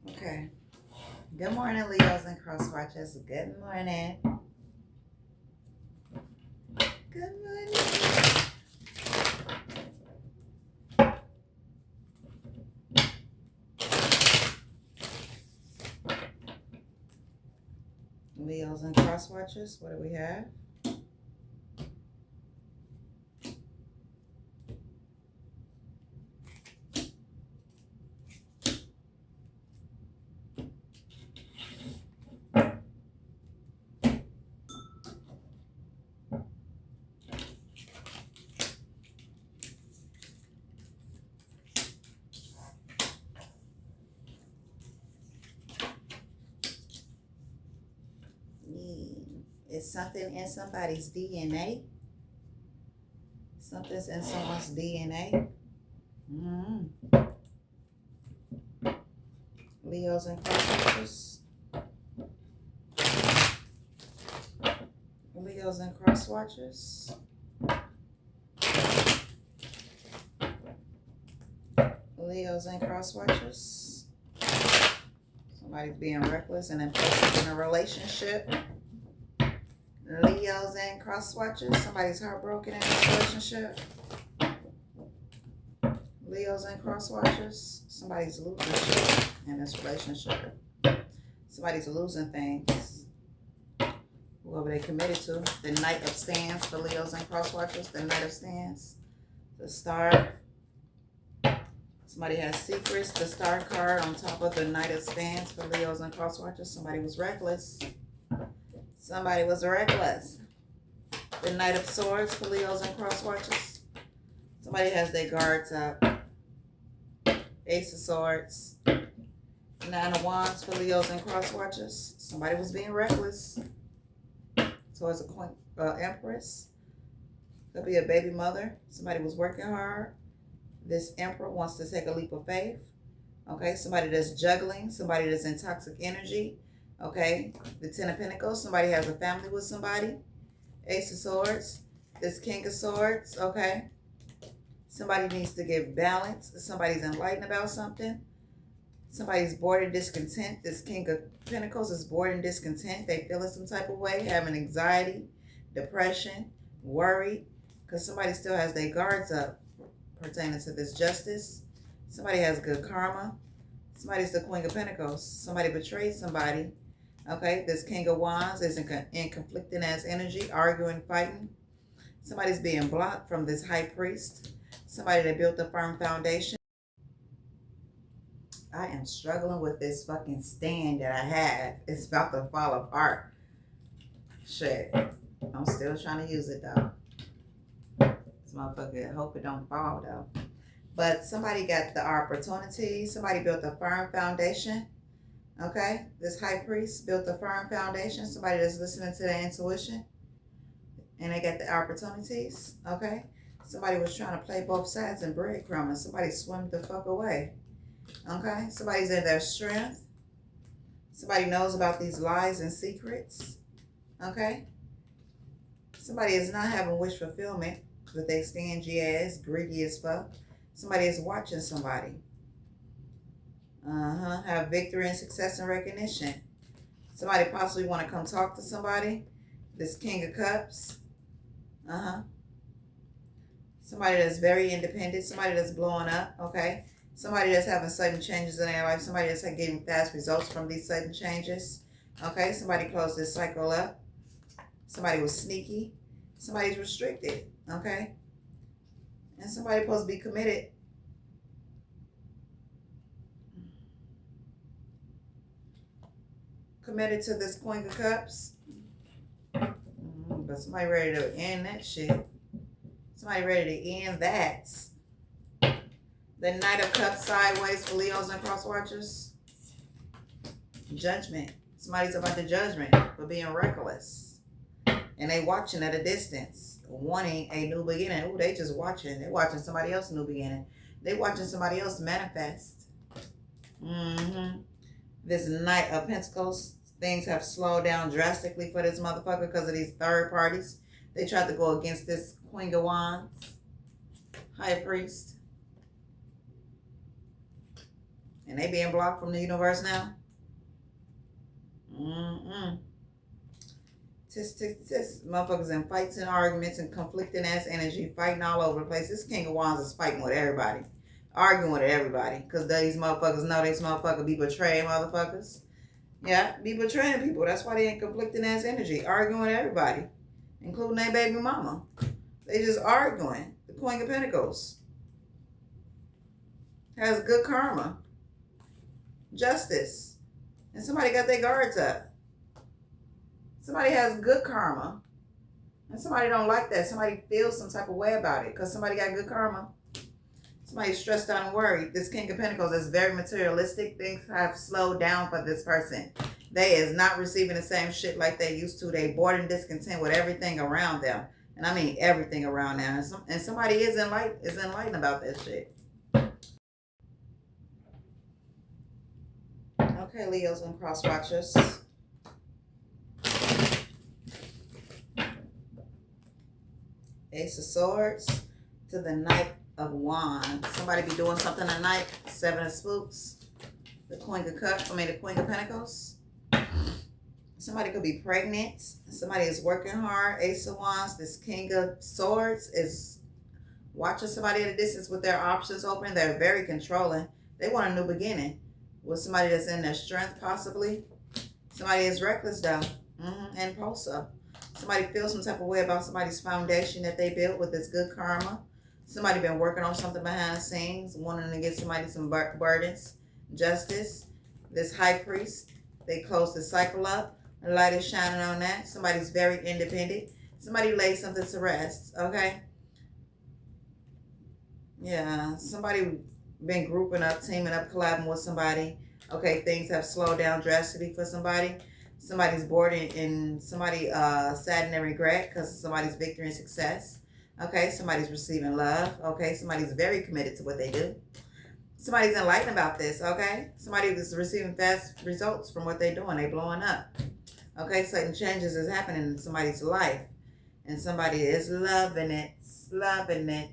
Okay. Good morning, Leos and cross watchers. Good morning. Good morning. Leos and cross watchers, what do we have? Is something in somebody's DNA? Something's in someone's DNA. Leos and cross watchers. Leos and cross watchers. Leos and cross watchers. Somebody's being reckless and impulsive in a relationship. Leos and cross watchers. Somebody's heartbroken in a relationship. Leos and cross watchers. Somebody's losing shit in this relationship. Somebody's losing things. Whoever they committed to. The Knight of Stands for Leos and cross watchers. The Knight of Stands. The Star. Somebody has secrets. The Star card on top of the Knight of Stands for Leos and cross watchers. Somebody was reckless. Somebody was reckless. The Knight of Swords for Leos and cross watchers. Somebody has their guards up. Ace of Swords. Nine of Wands for Leos and cross watchers. Somebody was being reckless towards a queen, Empress. Could be a baby mother. Somebody was working hard. This Emperor wants to take a leap of faith. Okay, somebody that's juggling. Somebody that's in toxic energy. Okay, the Ten of Pentacles. Somebody has a family with somebody. Ace of Swords. This King of Swords. Okay. Somebody needs to give balance. Somebody's enlightened about something. Somebody's bored and discontent. This King of Pentacles is bored and discontent. They feel in some type of way, having anxiety, depression, worry, because somebody still has their guards up pertaining to this justice. Somebody has good karma. Somebody's the Queen of Pentacles. Somebody betrayed somebody. Okay, this King of Wands is in conflicting as energy, arguing, fighting. Somebody's being blocked from this High Priest. Somebody that built a firm foundation. I am struggling with this fucking stand that I have. It's about to fall apart. Shit. I'm still trying to use it though. This motherfucker, I hope it don't fall though. But somebody got the opportunity. Somebody built a firm foundation. Okay? This High Priest built a firm foundation. Somebody that's listening to their intuition. And they got the opportunities. Okay? Somebody was trying to play both sides and breadcrumb, and somebody swam the fuck away. Okay? Somebody's in their strength. Somebody knows about these lies and secrets. Okay? Somebody is not having wish fulfillment, but they stingy ass, greedy as fuck. Somebody is watching somebody. Have victory and success and recognition. Somebody possibly want to come talk to somebody. This King of Cups. Somebody that's very independent. Somebody that's blowing up. Okay. Somebody that's having sudden changes in their life. Somebody that's getting fast results from these sudden changes. Okay. Somebody closed this cycle up. Somebody was sneaky. Somebody's restricted. Okay. And somebody supposed to be committed. Committed to this Queen of Cups. But somebody ready to end that shit. Somebody ready to end that. The Knight of Cups sideways for Leos and cross watchers. Judgment. Somebody's about the judgment for being reckless. And they watching at a distance, wanting a new beginning. Ooh, they just watching. They watching somebody else's new beginning. They watching somebody else manifest. This Knight of Pentacles, things have slowed down drastically for this motherfucker because of these third parties. They tried to go against this Queen of Wands, High Priest. And they being blocked from the universe now. Mm-mm. Tis. Motherfuckers in fights and arguments and conflicting ass energy, fighting all over the place. This King of Wands is fighting with everybody. Arguing with everybody. Because these motherfuckers know these motherfuckers be betraying motherfuckers. Yeah, be betraying people. That's why they in conflicting ass energy. Arguing with everybody. Including their baby mama. They just arguing. The Queen of Pentacles. Has good karma. Justice. And somebody got their guards up. Somebody has good karma. And somebody don't like that. Somebody feels some type of way about it. Because somebody got good karma. Somebody's stressed out and worried. This King of Pentacles is very materialistic. Things have slowed down for this person. They is not receiving the same shit like they used to. They bored and discontent with everything around them. And I mean everything around them. And somebody is enlightened about that shit. Okay, Leos and cross watchers. Ace of Swords to the Knight of Wands. Somebody be doing something tonight. Seven of Spooks. The Queen of Cups. The Queen of Pentacles. Somebody could be pregnant. Somebody is working hard. Ace of Wands. This King of Swords is watching somebody at a distance with their options open. They're very controlling. They want a new beginning with somebody that's in their strength, possibly. Somebody is reckless, though. And impulsive. Somebody feels some type of way about somebody's foundation that they built with this good karma. Somebody been working on something behind the scenes, wanting to get somebody some burdens. Justice. This High Priest. They close the cycle up. The light is shining on that. Somebody's very independent. Somebody laid something to rest. Okay? Yeah. Somebody been grouping up, teaming up, collabing with somebody. Okay, things have slowed down drastically for somebody. Somebody's bored and somebody saddened and regret because of somebody's victory and success. Okay, somebody's receiving love. Okay, somebody's very committed to what they do. Somebody's enlightened about this. Okay, somebody is receiving fast results from what they're doing. They're blowing up. Okay, certain changes is happening in somebody's life. And somebody is loving it. Loving it.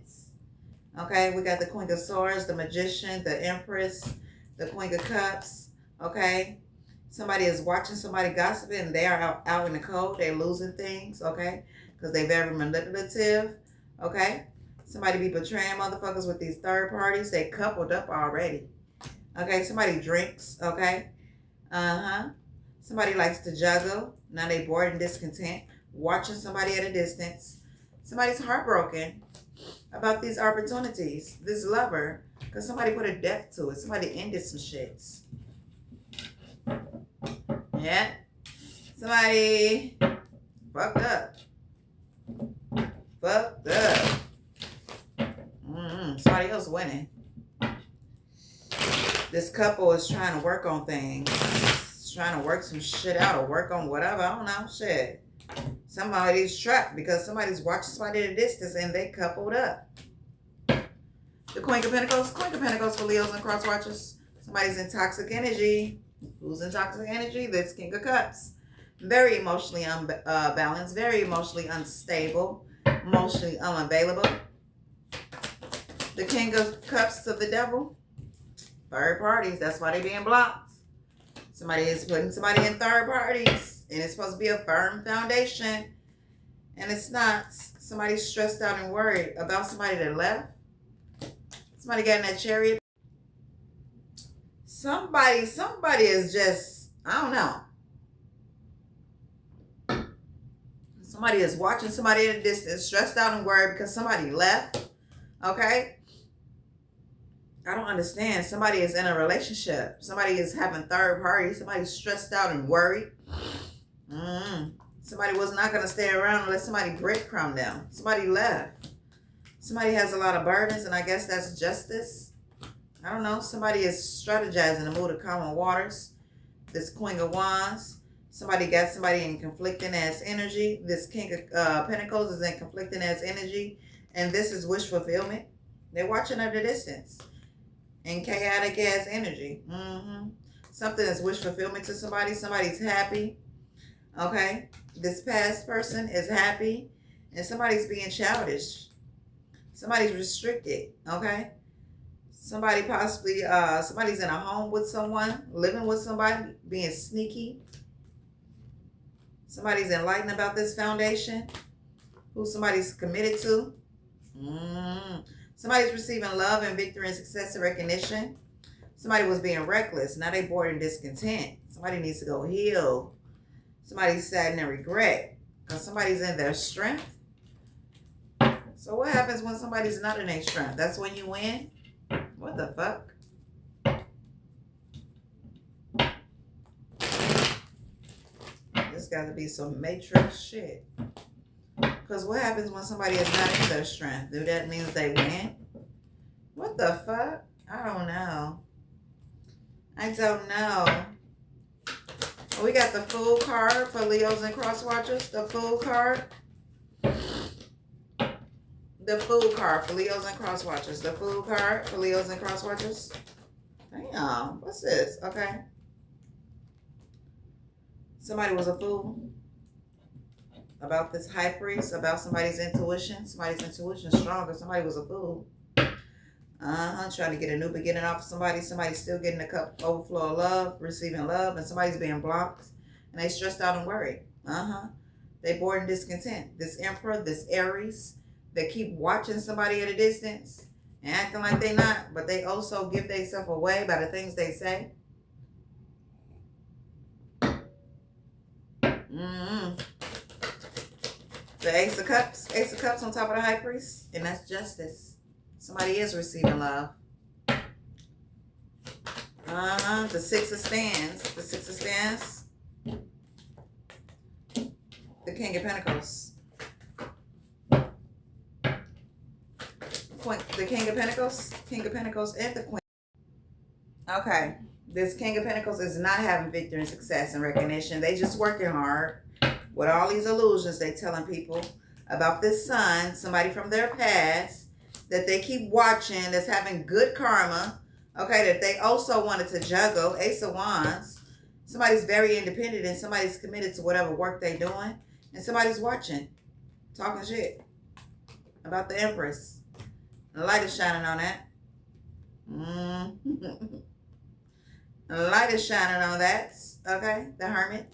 Okay, we got the Queen of Swords, the Magician, the Empress, the Queen of Cups. Okay, somebody is watching somebody gossiping and they are out in the cold. They're losing things, okay, because they're very manipulative. Okay, somebody be betraying motherfuckers with these third parties. They coupled up already. Okay, somebody drinks. Okay, somebody likes to juggle. Now they bored and discontent, watching somebody at a distance. Somebody's heartbroken about these opportunities, this lover, because somebody put a death to it. Somebody ended some shits. Yeah. Somebody fucked up. Fucked up. Somebody else winning. This couple is trying to work on things. It's trying to work some shit out or work on whatever. I don't know. Shit. Somebody's trapped because somebody's watching somebody at a distance and they coupled up. The Queen of Pentacles. Queen of Pentacles for Leos and cross watchers. Somebody's in toxic energy. Who's in toxic energy? This King of Cups. Very emotionally unbalanced. Very emotionally unstable. Emotionally unavailable. The King of Cups to the Devil. Third parties. That's why they're being blocked. Somebody is putting somebody in third parties. And it's supposed to be a firm foundation. And it's not. Somebody's stressed out and worried about somebody that left. Somebody got in that chariot. Somebody is just, I don't know. Somebody is watching somebody at a distance, stressed out and worried because somebody left. Okay? I don't understand. Somebody is in a relationship. Somebody is having third parties. Somebody's stressed out and worried. Somebody was not going to stay around unless somebody breadcrumbed them. Somebody left. Somebody has a lot of burdens, and I guess that's justice. I don't know. Somebody is strategizing to move to common waters. This Queen of Wands. Somebody got somebody in conflicting ass energy. This King of Pentacles is in conflicting ass energy. And this is wish fulfillment. They're watching at a distance. In chaotic ass energy. Something is wish fulfillment to somebody. Somebody's happy. Okay? This past person is happy. And somebody's being childish. Somebody's restricted. Okay? Somebody possibly, somebody's in a home with someone, living with somebody, being sneaky. Somebody's enlightened about this foundation, who somebody's committed to. Somebody's receiving love and victory and success and recognition. Somebody was being reckless. Now they bored and discontent. Somebody needs to go heal. Somebody's sad and regret because somebody's in their strength. So what happens when somebody's not in their strength? That's when you win? What the fuck? There's got to be some matrix shit. Because what happens when somebody is not in their strength? Do that mean they win? What the fuck? I don't know. I don't know. We got the Fool card for Leos and cross watchers. The Fool card. The Fool card for Leos and cross watchers. The Fool card for Leos and cross watchers. Damn. What's this? Okay. Somebody was a fool about this high priest, about somebody's intuition. Somebody's intuition is stronger. Somebody was a fool. Trying to get a new beginning off of somebody. Somebody's still getting a cup overflow of love, receiving love, and somebody's being blocked. And they stressed out and worried. They bored and discontent. This Emperor, this Aries, they keep watching somebody at a distance and acting like they not, but they also give themselves away by the things they say. The Ace of Cups. Ace of Cups on top of the High Priest. And that's justice. Somebody is receiving love. The Six of Stands. The Six of Stands. The King of Pentacles. The King of Pentacles. King of Pentacles and the Queen. Okay. This King of Pentacles is not having victory and success and recognition. They just working hard with all these illusions they telling people about this son, somebody from their past that they keep watching that's having good karma, okay, that they also wanted to juggle. Ace of Wands. Somebody's very independent and somebody's committed to whatever work they're doing, and somebody's watching, talking shit about the Empress. The light is shining on that. The light is shining on that. Okay, the Hermit.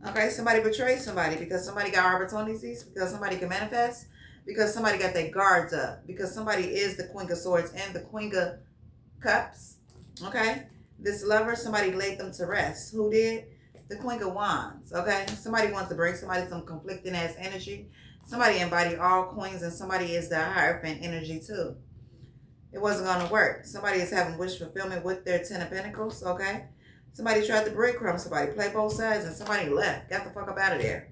Okay, somebody betrayed somebody because somebody got opportunities, because somebody can manifest, because somebody got their guards up, because somebody is the Queen of Swords and the Queen of Cups. Okay, this lover, somebody laid them to rest. Who did? The Queen of Wands. Okay, somebody wants to bring somebody some conflicting ass energy. Somebody embodied all queens and somebody is the Hierophant energy too. It wasn't going to work. Somebody is having wish fulfillment with their Ten of Pentacles, okay? Somebody tried to breadcrumb somebody, play both sides, and somebody left. Got the fuck up out of there.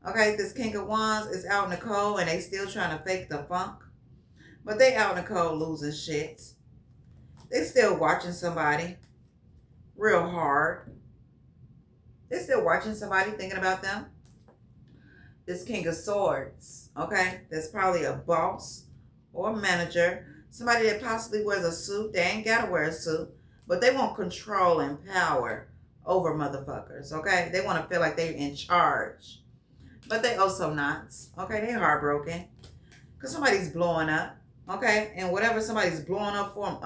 Okay, this King of Wands is out in the cold, and they still trying to fake the funk. But they out in the cold losing shit. They still watching somebody real hard. They still watching somebody, thinking about them. This King of Swords, okay? That's probably a boss or a manager. Somebody that possibly wears a suit. They ain't got to wear a suit. But they want control and power over motherfuckers, okay? They want to feel like they're in charge. But they also not, okay? They're heartbroken. Because somebody's blowing up, okay? And whatever somebody's blowing up from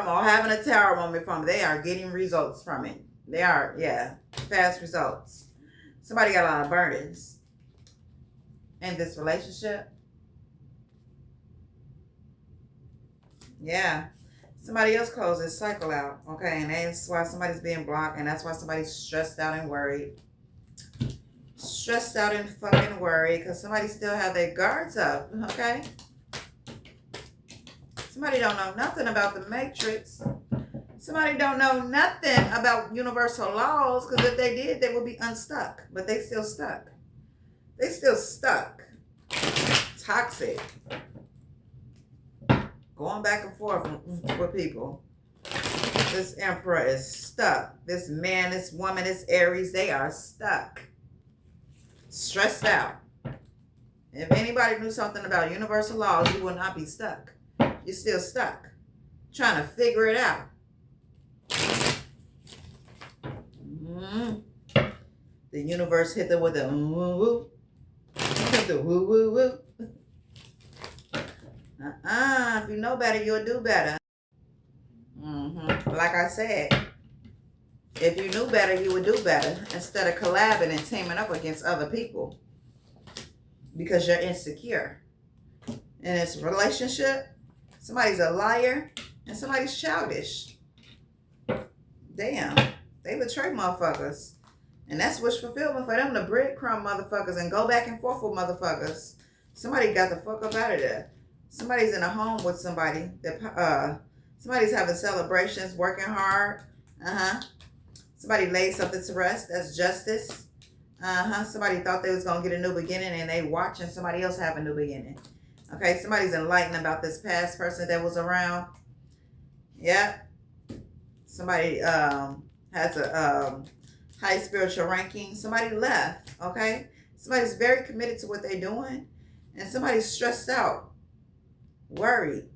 or having a tower moment from, they are getting results from it. They are, yeah, fast results. Somebody got a lot of burdens in this relationship. Yeah. Somebody else closed this cycle out, okay? And that's why somebody's being blocked, and that's why somebody's stressed out and worried. Stressed out and fucking worried because somebody still have their guards up, okay? Somebody don't know nothing about the Matrix. Somebody don't know nothing about universal laws, because if they did, they would be unstuck. But they still stuck. They still stuck. Toxic. Going back and forth with people. This Emperor is stuck. This man, this woman, this Aries, they are stuck. Stressed out. If anybody knew something about universal laws, you would not be stuck. You're still stuck. Trying to figure it out. The universe hit them with a woo woo. The woo woo woo. If you know better, you'll do better. Like I said, if you knew better, you would do better instead of collabing and teaming up against other people because you're insecure. In this relationship, somebody's a liar and somebody's childish. Damn, they betray motherfuckers. And that's wish fulfillment for them to breadcrumb motherfuckers and go back and forth with motherfuckers. Somebody got the fuck up out of there. Somebody's in a home with somebody that somebody's having celebrations, working hard. Somebody laid something to rest. That's justice. Somebody thought they was gonna get a new beginning and they watching somebody else have a new beginning. Okay, somebody's enlightened about this past person that was around. Yep. Somebody has a high spiritual ranking. Somebody left. Okay, somebody's very committed to what they're doing, and somebody's stressed out, worried,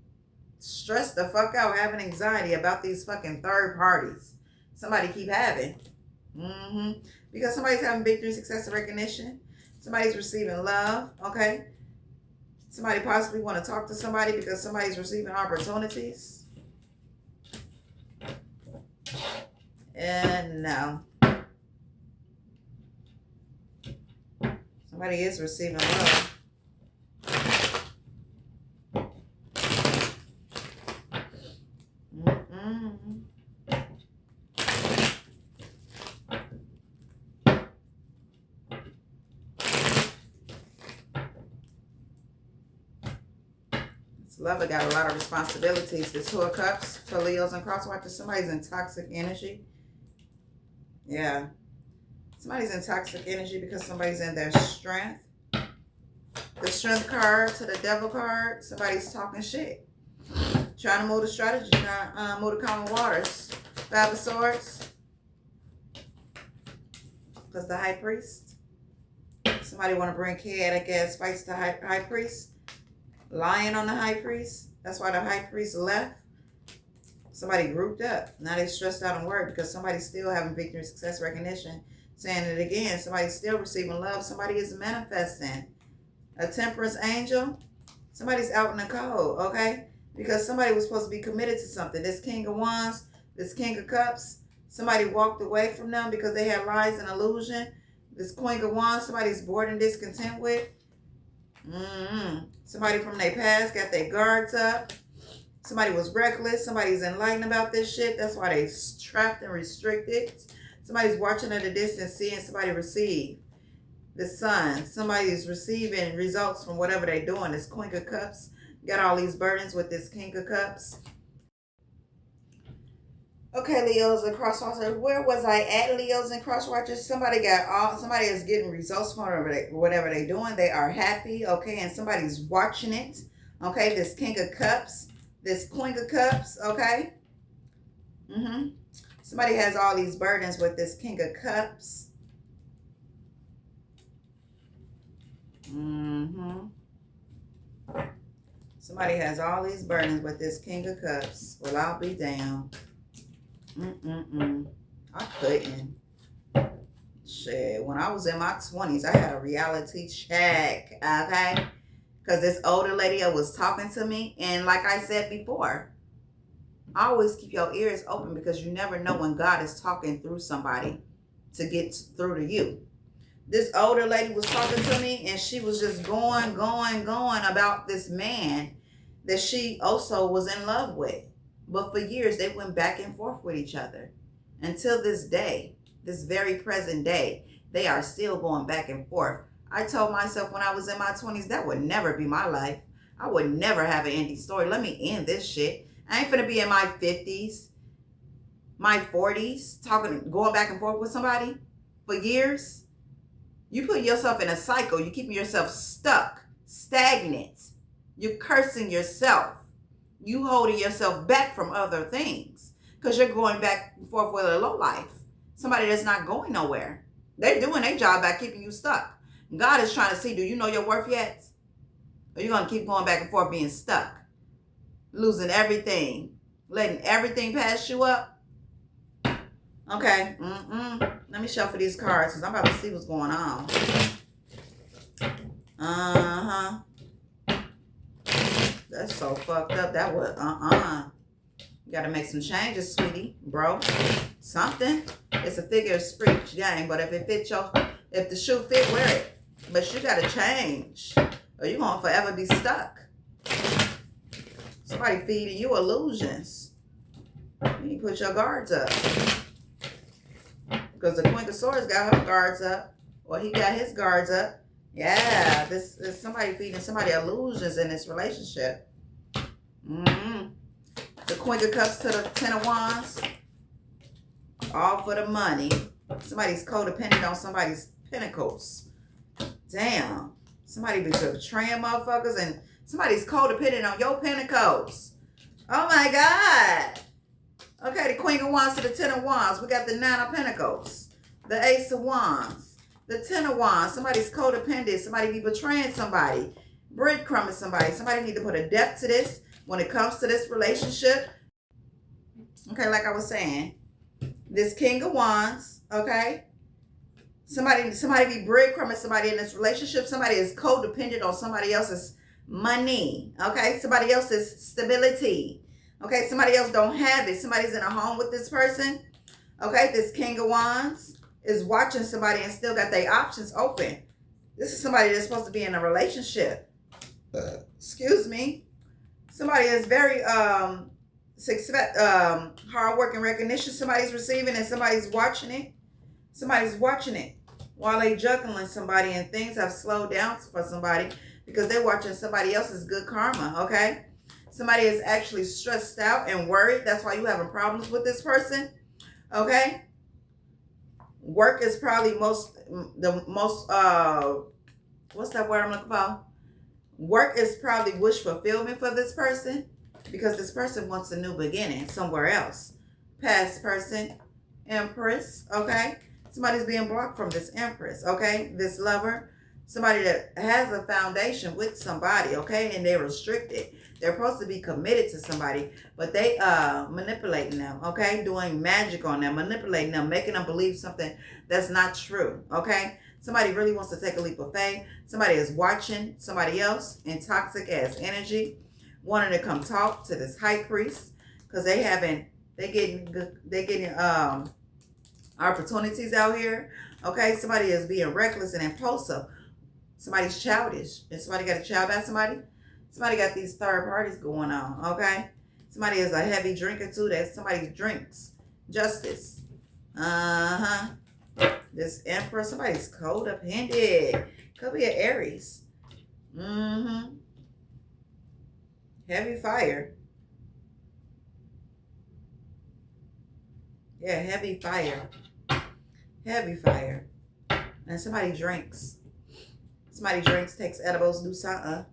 stressed the fuck out, having anxiety about these fucking third parties. Somebody keep having. Because somebody's having victory, success, and recognition. Somebody's receiving love. Okay. Somebody possibly want to talk to somebody because somebody's receiving opportunities. And no. Somebody is receiving love. Lover got a lot of responsibilities. The Two of Cups for Leos and cross watchers. Somebody's in toxic energy. Yeah. Somebody's in toxic energy because somebody's in their strength. The Strength card to the Devil card. Somebody's talking shit. Trying to move the strategy. Trying to move the common waters. Five of Swords. Because the High Priest. Somebody want to bring chaotic ass fights to High Priest. Lying on the High Priest. That's why the High Priest left. Somebody grouped up. Now they stressed out and worried because somebody's still having victory, success, recognition. Saying it again. Somebody's still receiving love. Somebody is manifesting. A Temperance angel. Somebody's out in the cold. Okay? Because somebody was supposed to be committed to something. This King of Wands. This King of Cups. Somebody walked away from them because they had lies and illusion. This Queen of Wands. Somebody's bored and discontent with. Somebody from their past got their guards up. Somebody was reckless. Somebody's enlightened about this shit. That's why they trapped and restricted. Somebody's watching at a distance, seeing somebody receive the sun. Somebody's receiving results from whatever they're doing. This Queen of Cups got all these burdens with this King of Cups. Okay, Leos and cross watchers. Where was I at, Leos and cross watchers? Somebody is getting results from whatever they're doing. They are happy, okay, and somebody's watching it. Okay, this King of Cups, this Queen of Cups, okay. Somebody has all these burdens with this King of Cups. Somebody has all these burdens with this King of Cups. Well, I'll be down. I couldn't. Shit, when I was in my 20s, I had a reality check, okay? Because this older lady was talking to me, and like I said before, always keep your ears open because you never know when God is talking through somebody to get through to you. This older lady was talking to me, and she was just going about this man that she also was in love with. But for years, they went back and forth with each other. Until this day, this very present day, they are still going back and forth. I told myself when I was in my 20s, that would never be my life. I would never have an ending story. Let me end this shit. I ain't finna be in my 50s, my 40s, going back and forth with somebody for years. You put yourself in a cycle. You're keeping yourself stuck, stagnant. You're cursing yourself. You holding yourself back from other things because you're going back and forth with a low life. Somebody that's not going nowhere. They're doing their job by keeping you stuck. God is trying to see, do you know your worth yet? Or are you going to keep going back and forth being stuck? Losing everything. Letting everything pass you up? Okay. Let me shuffle these cards because I'm about to see what's going on. That's so fucked up. That would, You gotta make some changes, sweetie, bro. Something. It's a figure of speech game, but if it fits if the shoe fit, wear it. But you gotta change, or you're gonna forever be stuck. Somebody feeding you illusions. You need to put your guards up. Because the Queen of Swords got her guards up, or he got his guards up. Yeah, this is somebody feeding somebody illusions in this relationship. The Queen of Cups to the Ten of Wands. All for the money. Somebody's codependent on somebody's pentacles. Damn. Somebody be betraying motherfuckers, and somebody's codependent on your pentacles. Oh my God. Okay, the Queen of Wands to the Ten of Wands. We got the Nine of Pentacles. The Ace of Wands. The Ten of Wands. Somebody's codependent. Somebody be betraying somebody. Breadcrumbing somebody. Somebody need to put a depth to this when it comes to this relationship. Okay, like I was saying. This King of Wands, okay? Somebody be breadcrumbing somebody in this relationship. Somebody is codependent on somebody else's money, okay? Somebody else's stability, okay? Somebody else don't have it. Somebody's in a home with this person, okay? This King of Wands is watching somebody and still got their options open. This is somebody that's supposed to be in a relationship. Excuse me. Somebody is very hard work and recognition somebody's receiving, and somebody's watching it. Somebody's watching it while they juggling somebody, and things have slowed down for somebody because they're watching somebody else's good karma, okay? Somebody is actually stressed out and worried. That's why you're having problems with this person, okay? Work is probably what's that word I'm looking for? Work is probably wish fulfillment for this person, because this person wants a new beginning somewhere else. Past person, Empress, okay? Somebody's being blocked from this Empress, okay? This lover, somebody that has a foundation with somebody, okay? And they're restricted. They're supposed to be committed to somebody, but they manipulating them, okay? Doing magic on them, manipulating them, making them believe something that's not true, okay? Somebody really wants to take a leap of faith. Somebody is watching somebody else in toxic ass energy, wanting to come talk to this high priest, because they getting opportunities out here. Okay, somebody is being reckless and impulsive. Somebody's childish, and somebody got a child by somebody. Somebody got these third parties going on. Okay, somebody is a heavy drinker too. That's somebody drinks. Justice. This Emperor. Somebody's codependent. Could be an Aries. Heavy fire. Yeah, heavy fire. Heavy fire. And somebody drinks. Somebody drinks, takes edibles, do something.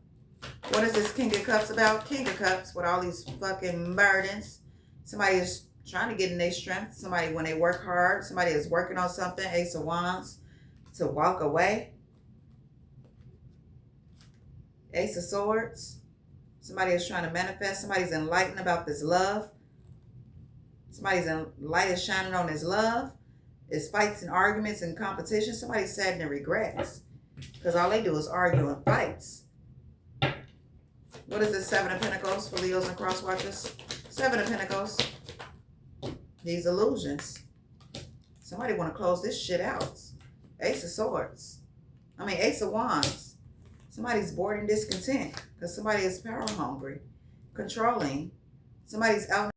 What is this King of Cups about? King of Cups with all these fucking burdens. Somebody is trying to get in their strength. Somebody, when they work hard, somebody is working on something. Ace of Wands, to walk away. Ace of Swords. Somebody is trying to manifest. Somebody's enlightened about this love. Somebody's light is shining on this love. It's fights and arguments and competition. Somebody's sad and regrets, because all they do is argue and fights. What is this? Seven of Pentacles for Leos and cross watchers. Seven of Pentacles. These illusions. Somebody want to close this shit out. Ace of Swords. Ace of Wands. Somebody's bored and discontent because somebody is power hungry, controlling. Somebody's out.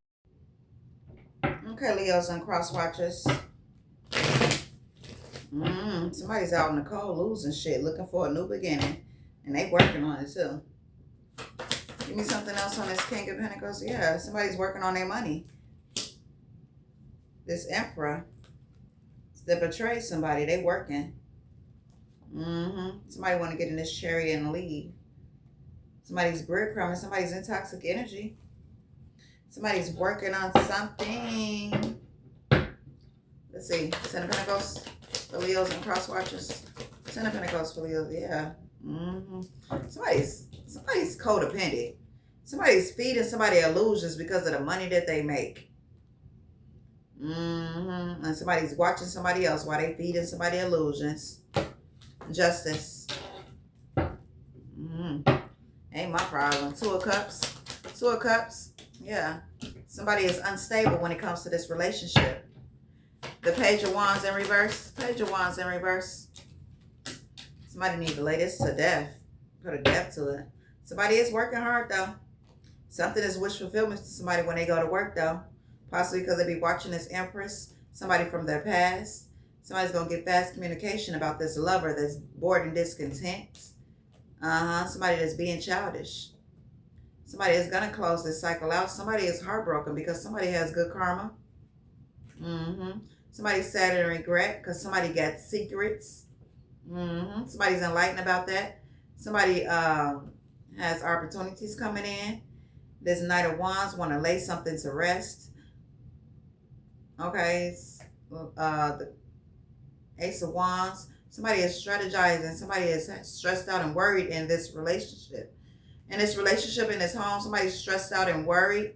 Okay, Leos and cross watchers. Somebody's out in the cold losing shit, looking for a new beginning, and they working on it too. Give me something else on this King of Pentacles. Yeah, somebody's working on their money. This Emperor, that betrays somebody, they working. Somebody want to get in this chariot and leave. Somebody's breadcrumbing. Somebody's in toxic energy. Somebody's working on something. Let's see. Ten of Pentacles for Leos and cross watchers. Ten of Pentacles for Leos. Yeah. Somebody's codependent. Somebody's feeding somebody illusions because of the money that they make. And somebody's watching somebody else while they feeding somebody illusions. Justice. Ain't my problem. Two of Cups. Two of Cups. Yeah. Somebody is unstable when it comes to this relationship. The Page of Wands in reverse. Page of Wands in reverse. Somebody need to lay this to death. Put a death to it. Somebody is working hard, though. Something is wish fulfillment to somebody when they go to work, though. Possibly because they be watching this Empress. Somebody from their past. Somebody's going to get fast communication about this lover that's bored and discontent. Somebody that's being childish. Somebody is going to close this cycle out. Somebody is heartbroken because somebody has good karma. Somebody's sad and regret because somebody got secrets. Somebody's enlightened about that. Somebody has opportunities coming in. This Knight of Wands want to lay something to rest. Okay. The Ace of Wands. Somebody is strategizing. Somebody is stressed out and worried in this relationship. In this relationship, in this home, somebody's stressed out and worried.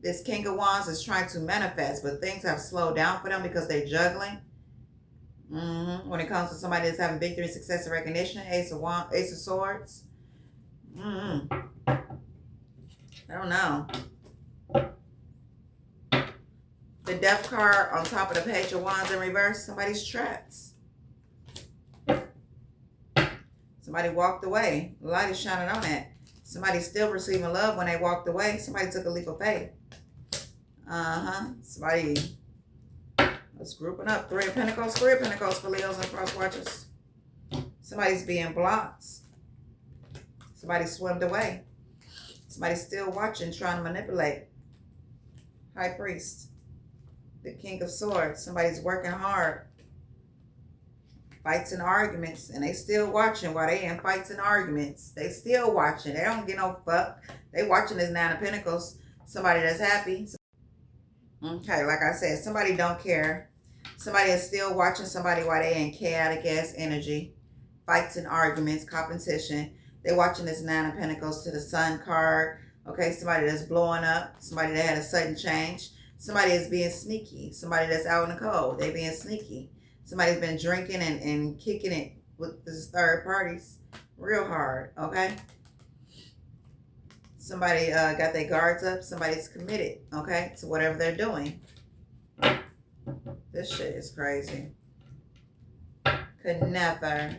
This King of Wands is trying to manifest, but things have slowed down for them because they're juggling. When it comes to somebody that's having victory, success, and recognition, Ace of Wands, Ace of Swords. I don't know. The Death card on top of the Page of Wands in reverse. Somebody's trapped. Somebody walked away. The light is shining on that. Somebody's still receiving love when they walked away. Somebody took a leap of faith. Somebody was grouping up. Three of Pentacles for Leos and cross watchers. Somebody's being blocked. Somebody swimmed away. Somebody's still watching, trying to manipulate. High Priest. The King of Swords. Somebody's working hard. Fights and arguments. And they still watching while they in fights and arguments. They still watching. They don't get no fuck. They watching this Nine of Pentacles. Somebody that's happy. Okay, like I said, somebody don't care. Somebody is still watching somebody while they in chaotic ass energy. Fights and arguments, competition. They watching this Nine of Pentacles to the Sun card. Okay, somebody that's blowing up. Somebody that had a sudden change. Somebody is being sneaky. Somebody that's out in the cold. They being sneaky. Somebody's been drinking and kicking it with this third parties real hard. Okay. Somebody got their guards up. Somebody's committed. Okay. To whatever they're doing. This shit is crazy. Could never.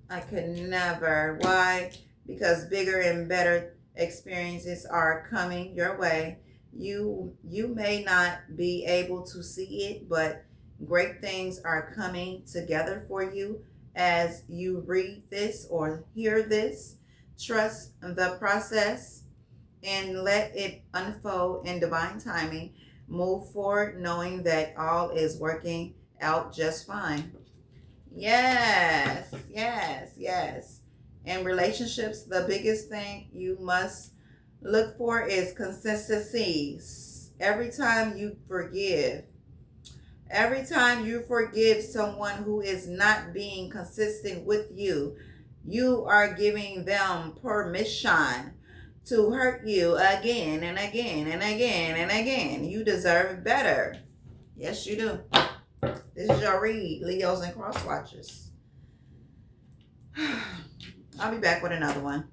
I could never. Why? Because bigger and better experiences are coming your way. You may not be able to see it, but great things are coming together for you as you read this or hear this. Trust the process and let it unfold in divine timing. Move forward knowing that all is working out just fine. Yes, yes, yes. In relationships, the biggest thing you must look for is consistency. Every time you forgive someone who is not being consistent with you, you are giving them permission to hurt you again and again and again and again. You deserve better. Yes, you do. This is your read, Leos and cross watchers. I'll be back with another one.